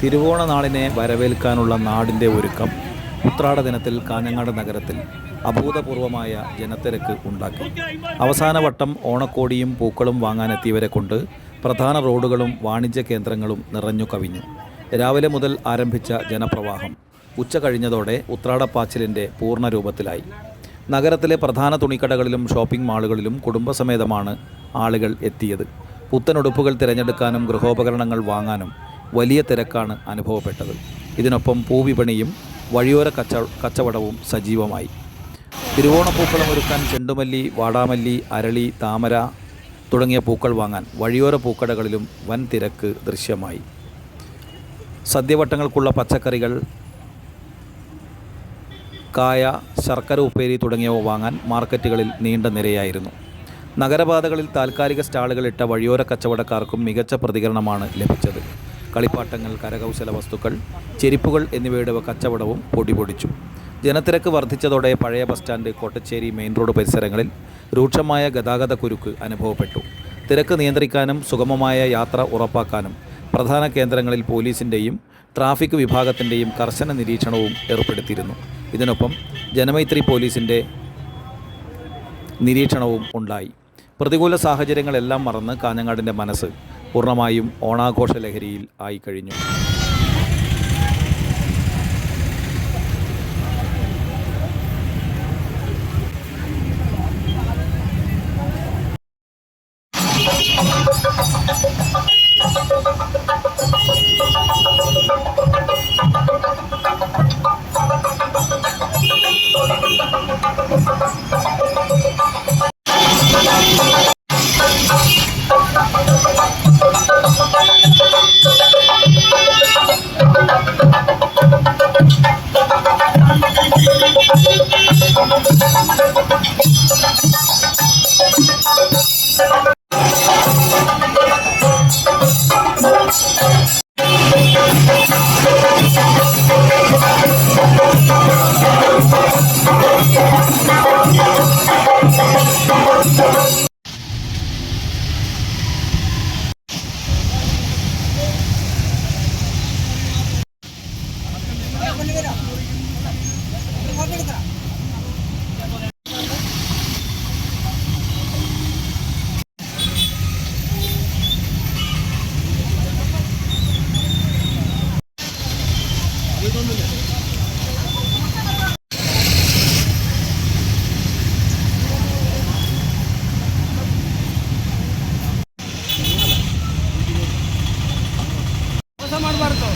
തിരുവോണ നാളിനെ വരവേൽക്കാനുള്ള നാടിൻ്റെ ഒരുക്കം ഉത്രാട ദിനത്തിൽ കാഞ്ഞങ്ങാട് നഗരത്തിൽ അഭൂതപൂർവമായ ജനത്തിരക്ക് ഉണ്ടാക്കി. അവസാനവട്ടം ഓണക്കോടിയും പൂക്കളും വാങ്ങാനെത്തിയവരെ കൊണ്ട് പ്രധാന റോഡുകളും വാണിജ്യ കേന്ദ്രങ്ങളും നിറഞ്ഞു കവിഞ്ഞു. രാവിലെ മുതൽ ആരംഭിച്ച ജനപ്രവാഹം ഉച്ച കഴിഞ്ഞതോടെ ഉത്രാടപ്പാച്ചിലിൻ്റെ പൂർണ്ണരൂപത്തിലായി. നഗരത്തിലെ പ്രധാന തുണിക്കടകളിലും ഷോപ്പിംഗ് മാളുകളിലും കുടുംബസമേതമാണ് ആളുകൾ എത്തിയത്. പുത്തനുടുപ്പുകൾ തിരഞ്ഞെടുക്കാനും ഗൃഹോപകരണങ്ങൾ വാങ്ങാനും വലിയ തിരക്കാണ് അനുഭവപ്പെട്ടത്. ഇതിനൊപ്പം പൂവിപണിയും വഴിയോര കച്ചവടവും സജീവമായി. തിരുവോണപ്പൂക്കളം ഒരുക്കാൻ ചെണ്ടുമല്ലി, വാടാമല്ലി, അരളി, താമര തുടങ്ങിയ പൂക്കൾ വാങ്ങാൻ വഴിയോര പൂക്കടകളിലും വൻ തിരക്ക് ദൃശ്യമായി. സദ്യവട്ടങ്ങൾക്കുള്ള പച്ചക്കറികൾ, കായ, ശർക്കര ഉപ്പേരി തുടങ്ങിയവ വാങ്ങാൻ മാർക്കറ്റുകളിൽ നീണ്ട നിരയായിരുന്നു. നഗരപാതകളിൽ താൽക്കാലിക സ്റ്റാളുകൾ ഇട്ട വഴിയോര കച്ചവടക്കാർക്കും മികച്ച പ്രതികരണമാണ് ലഭിച്ചത്. കളിപ്പാട്ടങ്ങൾ, കരകൗശല വസ്തുക്കൾ, ചെരിപ്പുകൾ എന്നിവയുടെ കച്ചവടവും പൊടിപൊടിച്ചു. ജനത്തിരക്ക് വർദ്ധിച്ചതോടെ പഴയ bus stand, Kottachery main road പരിസരങ്ങളിൽ രൂക്ഷമായ ഗതാഗത കുരുക്ക് അനുഭവപ്പെട്ടു. തിരക്ക് നിയന്ത്രിക്കാനും സുഗമമായ യാത്ര ഉറപ്പാക്കാനും പ്രധാന കേന്ദ്രങ്ങളിൽ പോലീസിൻ്റെയും ട്രാഫിക് വിഭാഗത്തിൻ്റെയും കർശന നിരീക്ഷണവും ഏർപ്പെടുത്തിയിരുന്നു. ഇതിനൊപ്പം ജനമൈത്രി പോലീസിൻ്റെ നിരീക്ഷണവും ഉണ്ടായി. പ്രതികൂല സാഹചര്യങ്ങളെല്ലാം മറന്ന് കാഞ്ഞങ്ങാടിൻ്റെ മനസ്സ് പൂർണ്ണമായും ഓണാഘോഷ ലഹരിയിൽ ആയിക്കഴിഞ്ഞു. ಮಾಡಬಾರ್ದು.